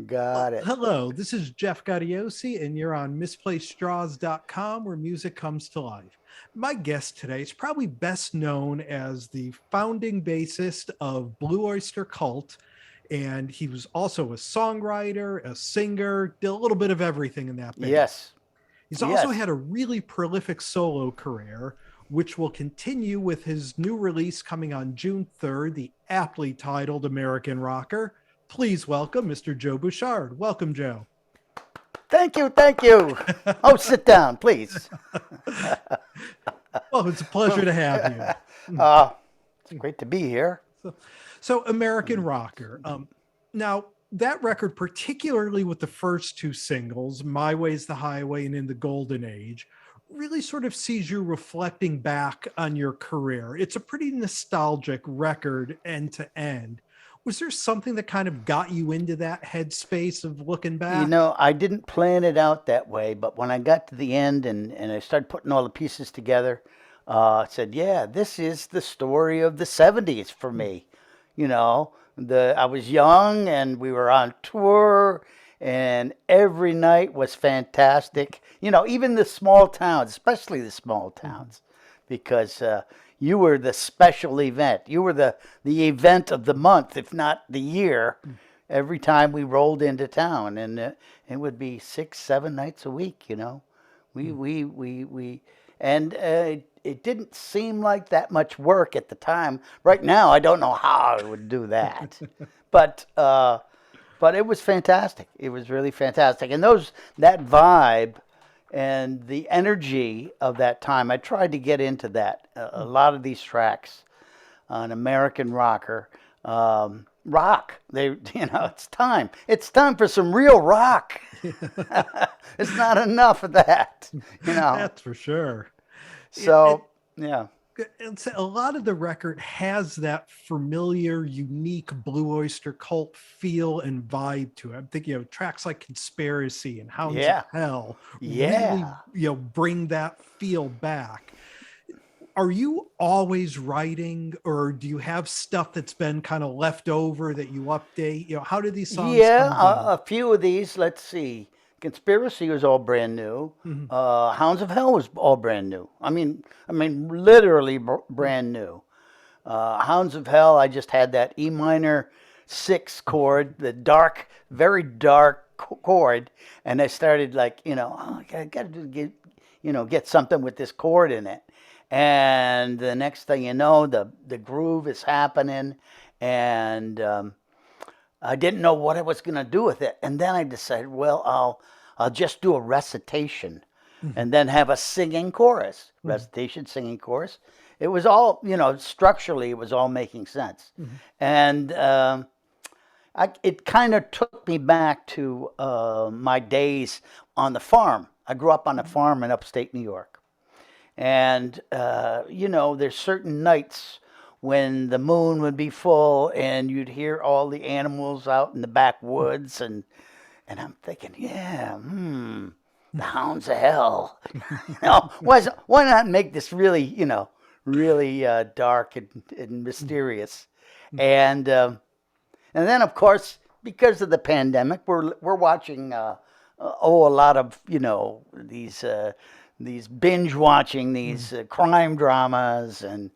Got it. Hello, this is Jeff Gaudiosi, and you're on misplacedstraws.com where music comes to life. My guest today is probably best known as the founding bassist of Blue Oyster Cult, and he was also a songwriter, a singer, did a little bit of everything in that band. Yes. He's also Yes. had a really prolific solo career, which will continue with his new release coming on June 3rd, the aptly titled American Rocker. Please welcome Mr. Joe Bouchard. Welcome, Joe. Thank you. Thank you. Oh, sit down, please. Well, it's a pleasure to have you. uh, it's great to be here. So, American Rocker. Now, that record, particularly with the first two singles, My Way's the Highway and In the Golden Age, really sort of sees you reflecting back on your career. It's a pretty nostalgic record end to end. Was there something that kind of got you into that headspace of looking You back? know, I didn't plan it out that way, but when I got to the end and I started putting all the pieces together, I said, yeah, this is the story of the 70s for me. You know, I was young and we were on tour and every night was fantastic. You know, even the small towns, especially the small towns, because you were the special event. You were the event of the month, if not the year, every time we rolled into town. And it would be 6, 7 nights a week, you know. We and it didn't seem like that much work at the time. Right now, I don't know how I would do that, but it was fantastic. It was really fantastic, and that vibe and the energy of that time. I tried to get into that. A lot of these tracks on American Rocker. Rock. It's time. It's time for some real rock. It's not enough of that, you know. That's for sure. It, So, yeah. it's a lot of the record has that familiar, unique Blue Oyster Cult feel and vibe to it. I'm thinking of tracks like Conspiracy and Hounds of Yeah. Hell really, Yeah. bring that feel back. Are you always writing, or do you have stuff that's been kind of left over that you update? How do these songs Yeah, come about? a few of these, let's see. Conspiracy was all brand new. Mhm. Hounds of Hell was all brand new. I mean, literally brand new. Hounds of Hell, I just had that E minor six chord, the dark, very dark chord, and I started like, oh, I got to get something with this chord in it. And the next thing you know, the groove is happening, and I didn't know what I was going to do with it. And then I decided, well, I'll just do a recitation Mhm. and then have a singing chorus. Mhm. Recitation, singing chorus. It was all, structurally, it was all making sense. Mhm. And it kind of took me back to my days on the farm. I grew up on a farm in upstate New York. And, there's certain nights when the moon would be full and you'd hear all the animals out in the backwoods. And I'm thinking, yeah, the Hounds of Hell. Why not make this really, really dark and mysterious? And then, of course, because of the pandemic, we're watching a lot of these binge watching these crime dramas and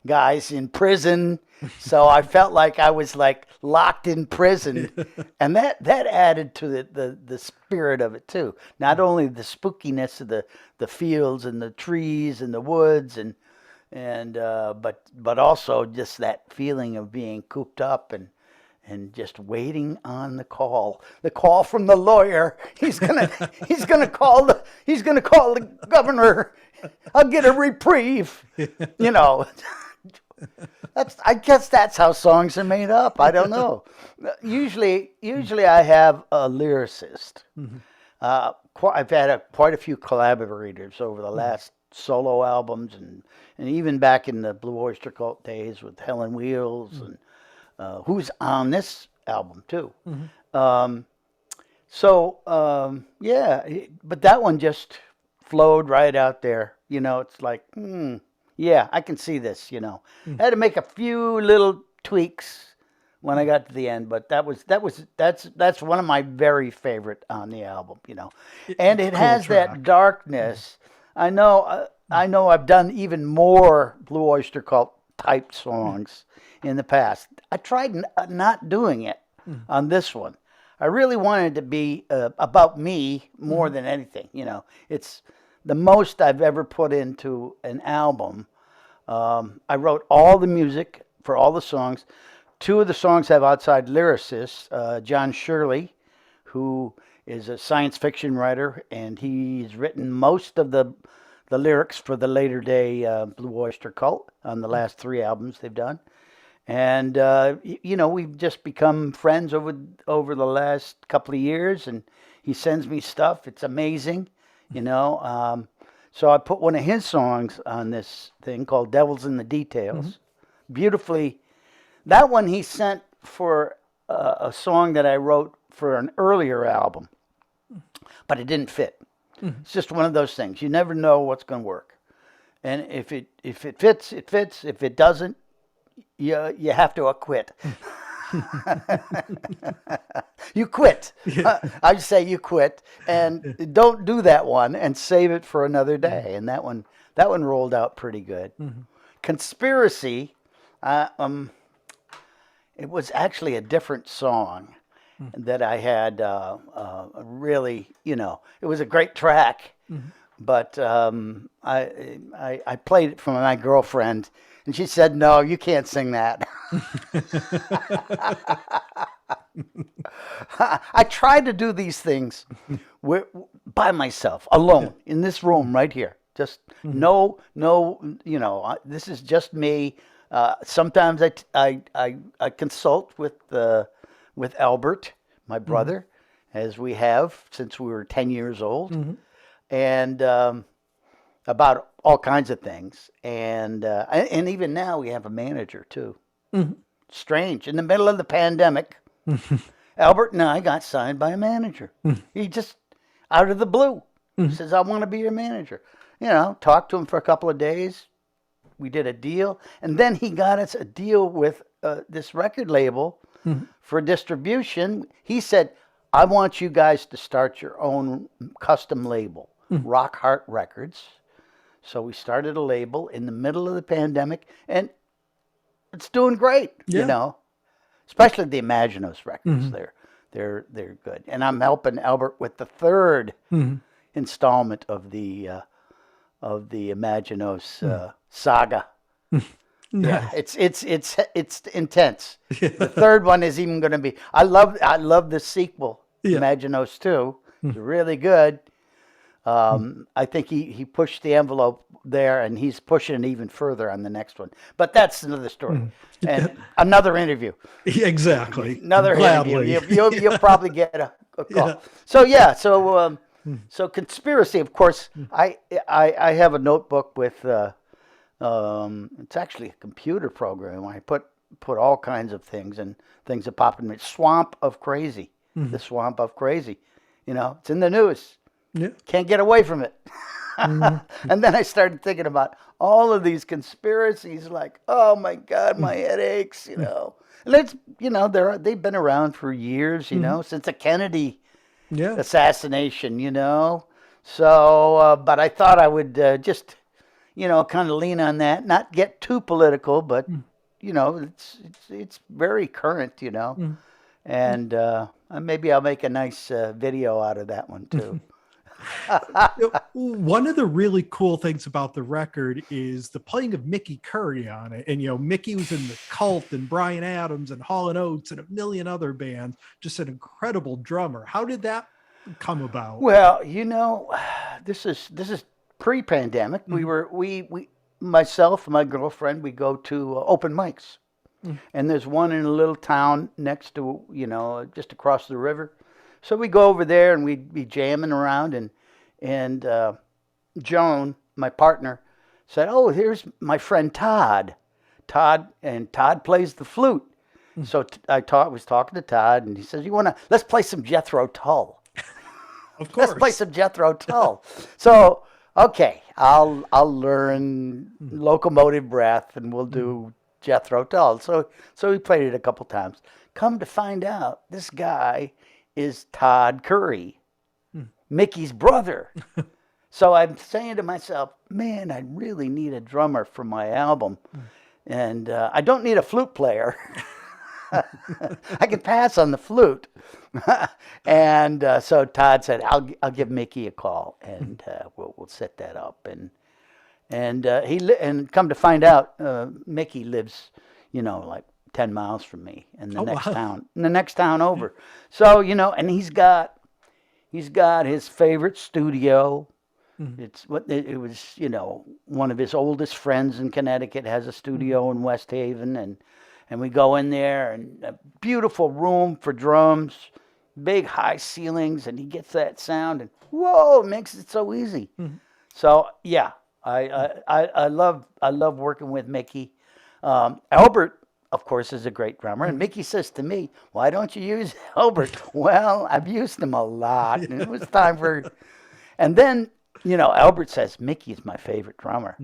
guys in prison. So I felt like I was like locked in prison, and that added to the spirit of it too. Not only the spookiness of the fields and the trees and the woods but also just that feeling of being cooped up and just waiting on the call from the lawyer. He's gonna call the governor. I'll get a reprieve. You know, I guess that's how songs are made up. I don't know. Usually I have a lyricist. Mhm. I've had quite a few collaborators over the Mhm. last solo albums and even back in the Blue Oyster Cult days with Helen Wheels and who's on this album too. Mhm. Um, yeah, but that one just flowed right out there. It's like, yeah, I can see this. I had to make a few little tweaks, when I got to the end. But that's one of my very favorite on the album, you know. And it Cool has track. that darkness. I know I've done even more Blue Oyster Cult type songs in the past. I tried not doing it on this one. I really wanted to be about me more than anything. You know, it's the most I've ever put into an album. I wrote all the music for all the songs. 2 of the songs have outside lyricists. John Shirley, who is a science fiction writer, and he's written most of the lyrics for the later day Blue Oyster Cult on the last 3 albums they've done. And you know, we've just become friends over the last couple of years, and he sends me stuff. It's amazing, you know. So I put one of his songs on this thing called "Devils in the Details." Beautifully, that one he sent for a song that I wrote for an earlier album, but it didn't fit. It's just one of those things. You never know what's going to work, and if it fits, it fits. If it doesn't, you have to quit. You quit. I say you quit, and don't do that one, and save it for another day. And that one rolled out pretty good. Conspiracy, it was actually a different song that I had. Really, you know, it was a great track, but I played it for my girlfriend. And she said, "No, you can't sing that." I tried to do these things by myself, alone, in this room right here. Just no, you know, this is just me. Sometimes I consult with Albert, my brother, as we have since we were 10 years old, and about all kinds of things, and even now we have a manager too. Strange, in the middle of the pandemic, Albert and I got signed by a manager. He just out of the blue says, "I want to be your manager." You know, talked to him for a couple of days. We did a deal, and then he got us a deal with this record label for distribution. He said, "I want you guys to start your own custom label, Rock Heart Records." So we started a label in the middle of the pandemic, and it's doing great. You know, especially the Imaginos records. They're good, and I'm helping Albert with the 3rd installment of the Imaginos saga. Yeah, it's intense. The 3rd one is even going to be. I love the sequel, Imaginos 2. It's really good. I think he pushed the envelope there, and he's pushing it even further on the next one. But that's another story and another interview. Exactly. Another Gladly. interview. You'll probably get a call. So conspiracy. Of course, I have a notebook with. It's actually a computer program. I put all kinds of things and things that pop in me. Swamp of Crazy. The Swamp of Crazy. You know, it's in the news. Yeah. Can't get away from it. And then I started thinking about all of these conspiracies, like, oh my God, my headaches, you know. And it's, you know, they've been around for years, you know, since the Kennedy assassination, you know. So, but I thought I would just, you know, kind of lean on that, not get too political, but, you know, it's very current, you know. And maybe I'll make a nice video out of that one too. One of the really cool things about the record is the playing of Mickey Curry on it. And, you know, Mickey was in the Cult and Bryan Adams and Hall & Oates and a million other bands, just an incredible drummer. How did that come about? Well, you know, this is pre-pandemic. We myself and my girlfriend, we go to open mics. And there's one in a little town next to, you know, just across the river. So we go over there and we'd be jamming around, and Joan, my partner, said, "Oh, here's my friend Todd. Todd plays the flute." So I was talking to Todd, and he says, let's play some Jethro Tull." Of course. Let's play some Jethro Tull. So, okay, I'll learn Locomotive Breath, and we'll do Jethro Tull. So we played it a couple times. Come to find out, this guy is Todd Curry, Mickey's brother. So I'm saying to myself, man, I really need a drummer for my album. And I don't need a flute player. I can pass on the flute. And so Todd said, I'll give Mickey a call, and we'll set that up. And come to find out, Mickey lives, like 10 miles from me in the next town over. So, and he's got his favorite studio. It was, one of his oldest friends in Connecticut has a studio in West Haven, and we go in there, and a beautiful room for drums, big high ceilings, and he gets that sound, and whoa, it makes it so easy. So yeah, I love working with Mickey. Albert, of course, is a great drummer, and Mickey says to me, "Why don't you use Albert?" Well, I've used him a lot, and it was time for. And then Albert says Mickey is my favorite drummer.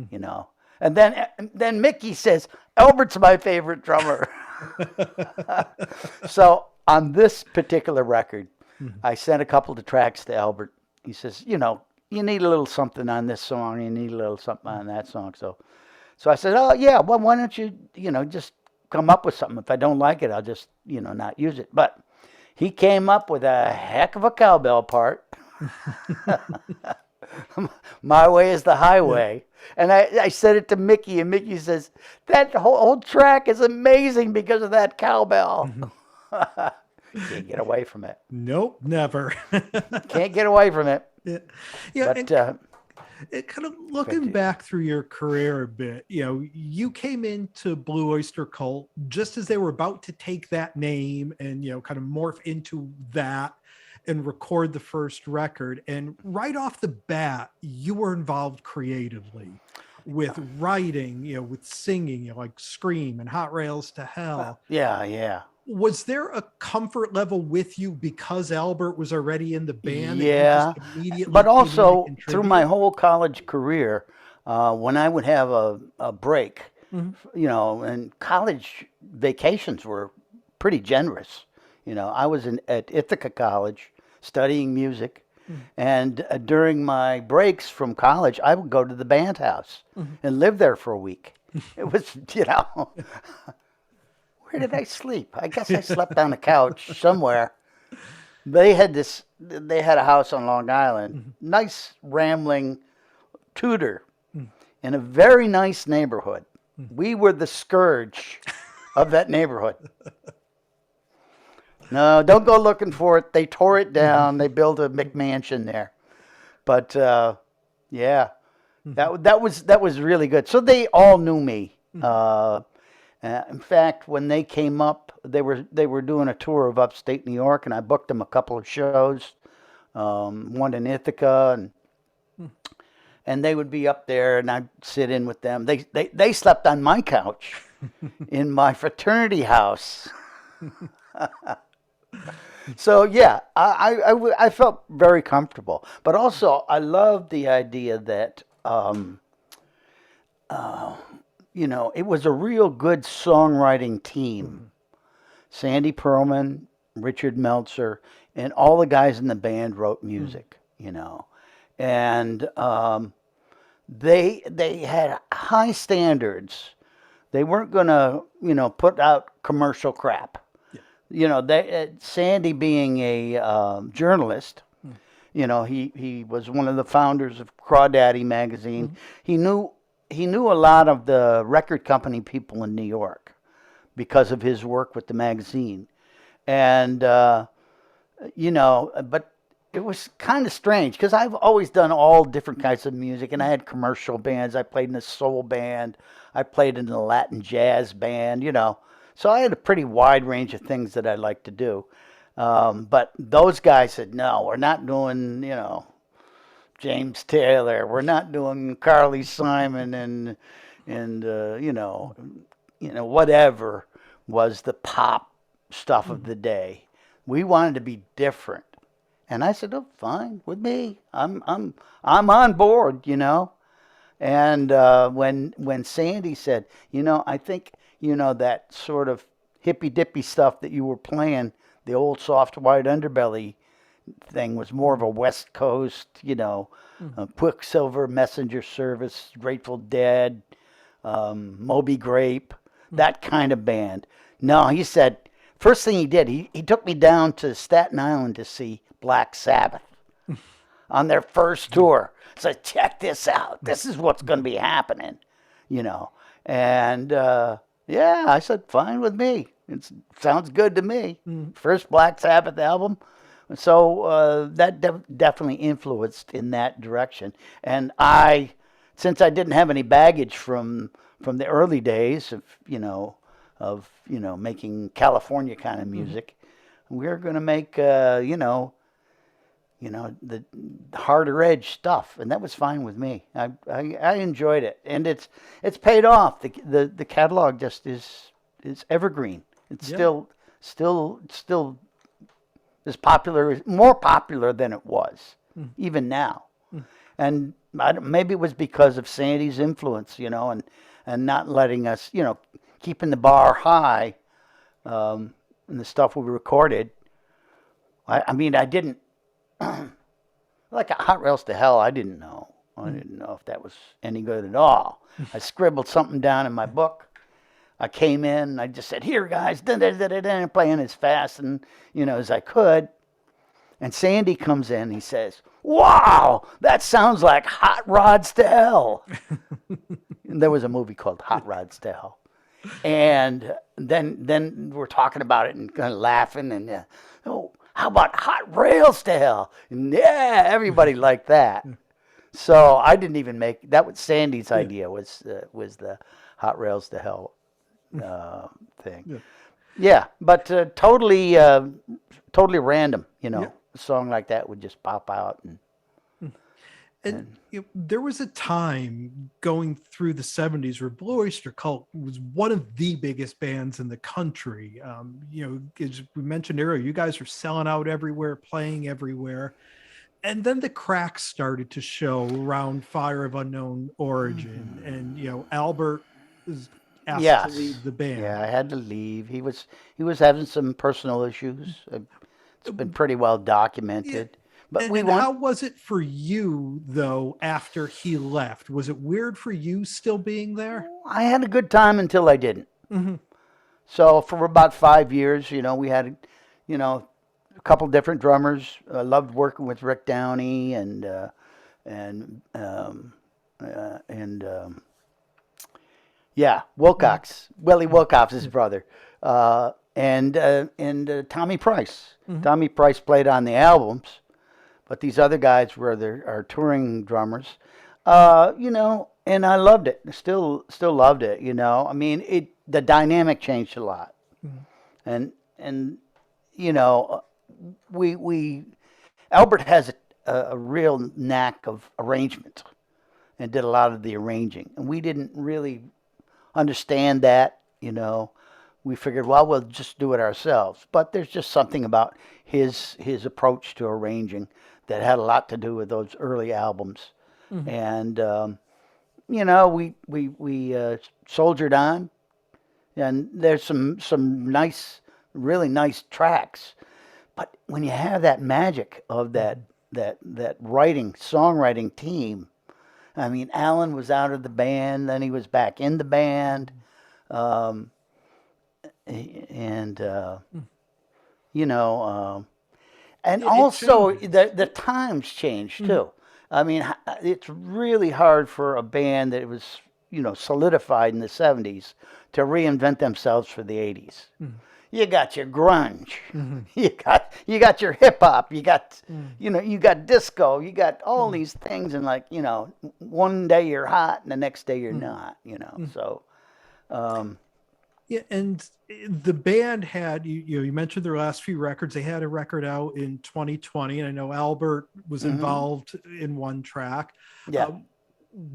And then Mickey says Albert's my favorite drummer. So on this particular record, I sent a couple of tracks to Albert. He says, you need a little something on this song, you need a little something on that song. So I said, oh yeah, well, why don't you just come up with something? If I don't like it, I'll just not use it. But he came up with a heck of a cowbell part. My Way is the Highway. And I said it to Mickey, and Mickey says, that whole track is amazing because of that cowbell. Can't get away from it. Nope, never. Can't get away from it. Yeah. But, and kind of looking back through your career a bit, you came into Blue Oyster Cult just as they were about to take that name and, kind of morph into that and record the first record. And right off the bat, you were involved creatively with writing, with singing, like Scream and Hot Rails to Hell. Yeah. Was there a comfort level with you because Albert was already in the band? Yeah, but also through my whole college career, when I would have a break, and college vacations were pretty generous. I was at Ithaca College studying music, and during my breaks from college, I would go to the band house and live there for a week. It was, where did I sleep? I guess I slept on a couch somewhere. They had a house on Long Island, nice rambling Tudor, in a very nice neighborhood. We were the scourge of that neighborhood. No, don't go looking for it. They tore it down. They built a McMansion there. But yeah, that was really good. So they all knew me. In fact, when they came up, they were doing a tour of upstate New York, and I booked them a couple of shows, one in Ithaca, and they would be up there, and I'd sit in with them. They slept on my couch in my fraternity house. So yeah, I felt very comfortable, but also I loved the idea that it was a real good songwriting team. Sandy Pearlman, Richard Meltzer, and all the guys in the band wrote music, and they had high standards. They weren't gonna, put out commercial crap. Sandy being a journalist, he was one of the founders of Crawdaddy magazine. He knew a lot of the record company people in New York because of his work with the magazine. And, but it was kind of strange because I've always done all different kinds of music, and I had commercial bands. I played in a soul band. I played in a Latin jazz band, So I had a pretty wide range of things that I like to do. But those guys said, no, we're not doing, James Taylor. We're not doing Carly Simon and whatever was the pop stuff of the day. We wanted to be different. And I said, oh, fine with me. I'm on board, And when Sandy said, I think that sort of hippy dippy stuff that you were playing, the old soft white underbelly thing was more of a West Coast, Quicksilver, Messenger Service, Grateful Dead, Moby Grape, that kind of band. No, he said, first thing he did, he took me down to Staten Island to see Black Sabbath on their first tour. So check this out. This is what's going to be happening, And yeah, I said, fine with me. It sounds good to me. First Black Sabbath album. So that definitely influenced in that direction. And since I didn't have any baggage from the early days of making California kind of music, we're going to make the harder edge stuff, and that was fine with me. I enjoyed it, and it's paid off. The catalog just is evergreen. It's still as popular, more popular than it was even now. And maybe it was because of Sandy's influence, and not letting us, keeping the bar high in the stuff we recorded. I mean, I didn't like a Hot Rails to Hell. I didn't know. I didn't know if that was any good at all. I scribbled something down in my book. I came in. I just said, "Here, guys," playing as fast and as I could. And Sandy comes in. He says, "Wow, that sounds like Hot Rods to Hell." And there was a movie called Hot Rods to Hell. And then we're talking about it and kind of laughing and how about Hot Rails to Hell? And yeah, everybody liked that. So I didn't even make that. Was Sandy's idea was the Hot Rails to Hell thing. Yeah, but totally random. A song like that would just pop out And there was a time going through the 70s where Blue Oyster Cult was one of the biggest bands in the country. As we mentioned earlier, you guys were selling out everywhere, playing everywhere. And then the cracks started to show around Fire of Unknown Origin. And, Albert was asked to leave the band. Yeah, I had to leave. He was having some personal issues. It's been pretty well documented. But how was it for you, though, after he left? Was it weird for you still being there? I had a good time until I didn't. So for about 5 years, we had, a couple different drummers. I loved working with Rick Downey and Wilcox, Willie Wilcox's brother, and Tommy Price. Tommy Price played on the albums. But these other guys were our touring drummers, and I loved it. Still loved it. I mean, the dynamic changed a lot, and Albert has a real knack of arrangement, and did a lot of the arranging, and we didn't really understand that. We figured, well, we'll just do it ourselves. But there's just something about his approach to arranging that had a lot to do with those early albums. And we soldiered on, and there's some nice, really nice tracks. But when you have that magic of that songwriting team, I mean, Alan was out of the band, then he was back in the band. And also the times changed too. I mean, it's really hard for a band that was, solidified in the 70s to reinvent themselves for the 80s. You got your grunge, you got your hip hop, you got you got disco, you got all these things, and one day you're hot and the next day you're not. So. Yeah, and the band had you mentioned their last few records. They had a record out in 2020, and I know Albert was involved in one track. Yeah.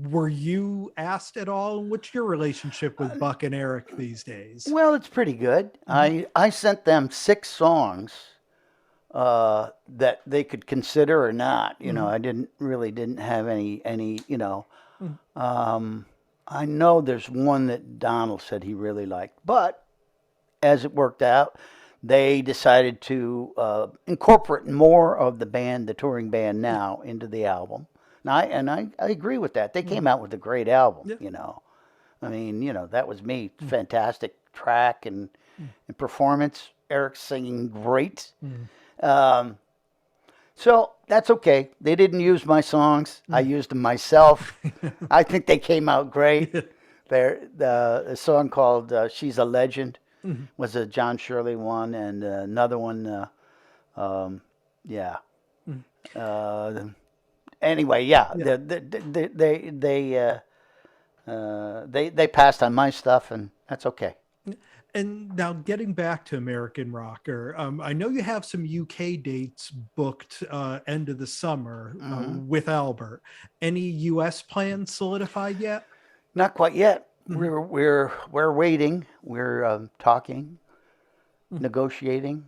Were you asked at all? What's your relationship with Buck and Eric these days? Well, it's pretty good. I sent them 6 songs that they could consider or not. I didn't have any Mm. I know there's one that Donald said he really liked, but as it worked out, they decided to incorporate more of the band, the touring band now, into the album. I agree with that. They came out with a great album, Yeah. you know. I mean, you know, that was me. Fantastic track and performance. Eric's singing great. Mm. Um, so that's okay. They didn't use my songs. I used them myself. I think they came out great. The song called "She's a Legend" Mhm. was a John Shirley one, and another one. Yeah. Mm. Uh, anyway, yeah. Yeah. They passed on my stuff, and that's okay. And now getting back to American Rocker, I know you have some UK dates booked end of the summer with Albert. Any US plans solidified yet? Not quite yet. Mhm. We're waiting. We're talking, negotiating.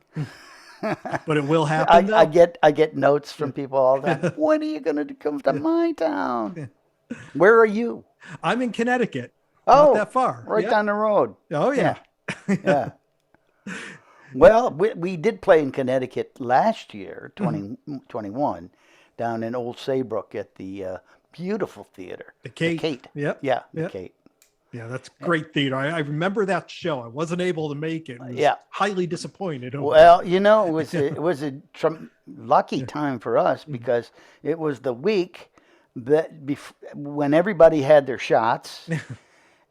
But it will happen though. I get notes from people all the time. When are you going to come to my town? Where are you? I'm in Connecticut. Not Oh, that far. right Yeah. down the road. Oh yeah. Yeah. Well, we did play in Connecticut last year, 2021, down in Old Saybrook at the beautiful theater. The Kate. Kate. Yep. Yeah, the Yep. Kate. Yeah, that's great theater. I remember that show. I wasn't able to make it. Was Yeah. highly disappointed. Over Well, you know, it was a lucky time for us because it was the week that when everybody had their shots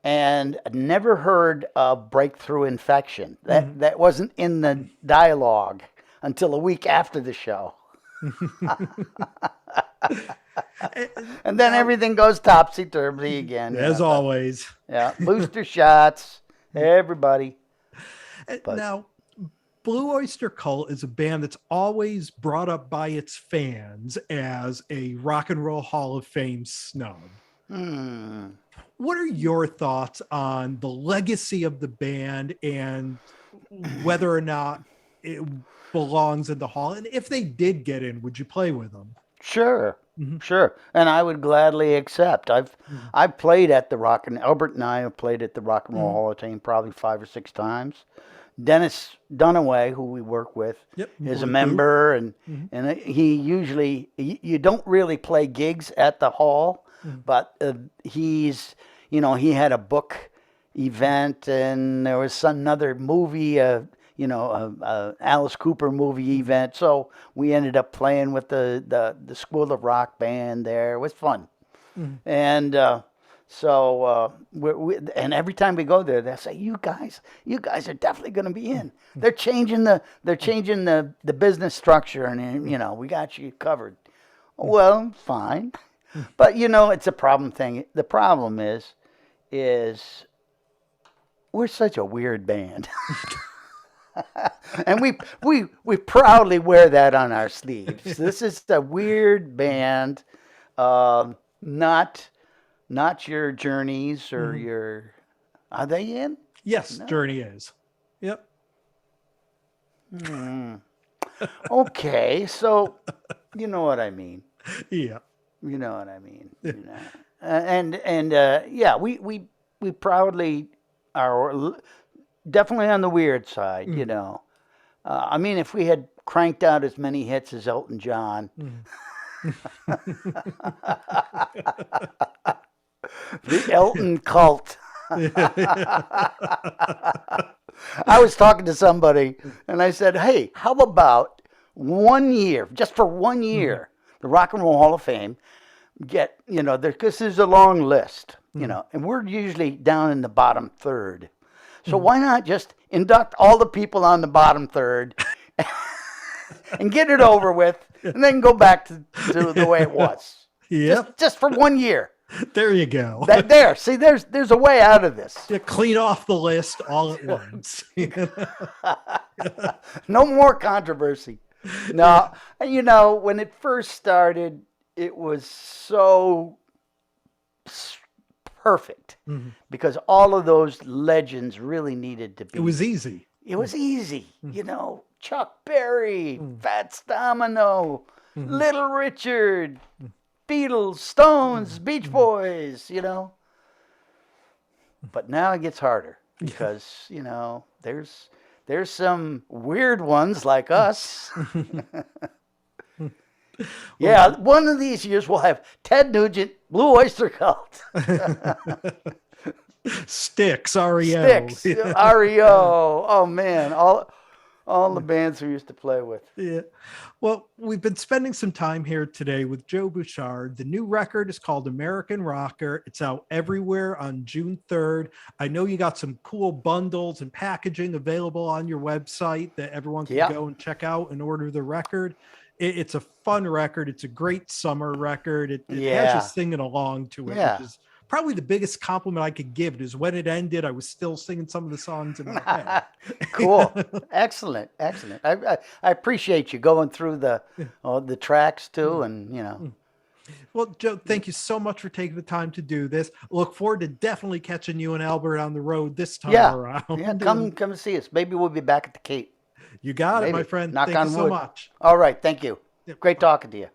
and never heard of breakthrough infection. That wasn't in the dialogue until a week after the show. And then everything goes topsy-turvy again. as always. Yeah, booster shots, everybody. But Now, Blue Oyster Cult is a band that's always brought up by its fans as a Rock and Roll Hall of Fame snub. What are your thoughts on the legacy of the band and whether or not it belongs in the hall? And if they did get in, would you play with them? Sure, sure, and I would gladly accept. I've played at the Albert and I have played at the Rock and Roll Hall of Fame probably 5 or 6 times. Dennis Dunaway, who we work with, is a member, and he usually you don't really play gigs at the hall, but he's he had a book event, and there was another movie, Alice Cooper movie event. So we ended up playing with the School of Rock band there. It was fun, and and every time we go there, they say, "You guys are definitely going to be in." They're changing the business structure, and we got you covered. Well, fine, but it's a problem thing. The problem is we're such a weird band. And we proudly wear that on our sleeves. This is a weird band, not your Journeys or your. Are they in? Yes, no. Journey is. Yep. Okay, so you know what I mean. Yeah. You know what I mean. Yeah, we proudly are definitely on the weird side. I mean, if we had cranked out as many hits as Elton John. The Elton Cult. I was talking to somebody and I said, "Hey, how about 1 year, just for 1 year, the Rock and Roll Hall of Fame get, because there's a long list, and we're usually down in the bottom third. So why not just induct all the people on the bottom third and get it over with, and then go back to the way it was? Yeah. Just for 1 year." There you go. See, there's a way out of this. You clean off the list all at once. No more controversy. No, when it first started, it was so perfect because all of those legends really needed to be. It was easy. It was easy. Chuck Berry, Fats Domino, Little Richard, Beatles, Stones, Beach Boys, you know. But now it gets harder because, you know, there's some weird ones like us. Yeah, one of these years we'll have Ted Nugent, Blue Oyster Cult. Styx, REO. Styx, REO. Oh man, all the bands we used to play with. Yeah. Well, we've been spending some time here today with Joe Bouchard. The new record is called American Rocker. It's out everywhere on June 3rd. I know you got some cool bundles and packaging available on your website that everyone can go and check out and order the record. It's a fun record. It's a great summer record. It has you singing along to it, which is probably the biggest compliment I could give. Is when it ended, I was still singing some of the songs in my head. Cool. Excellent. I appreciate you going through the tracks too, and you know. Well, Joe, thank you so much for taking the time to do this. Look forward to definitely catching you and Albert on the road this time around. Yeah, come and see us. Maybe we'll be back at the Cape. You got it, my friend. Knock thank on you wood. so much. All right, thank you. Great talking to you.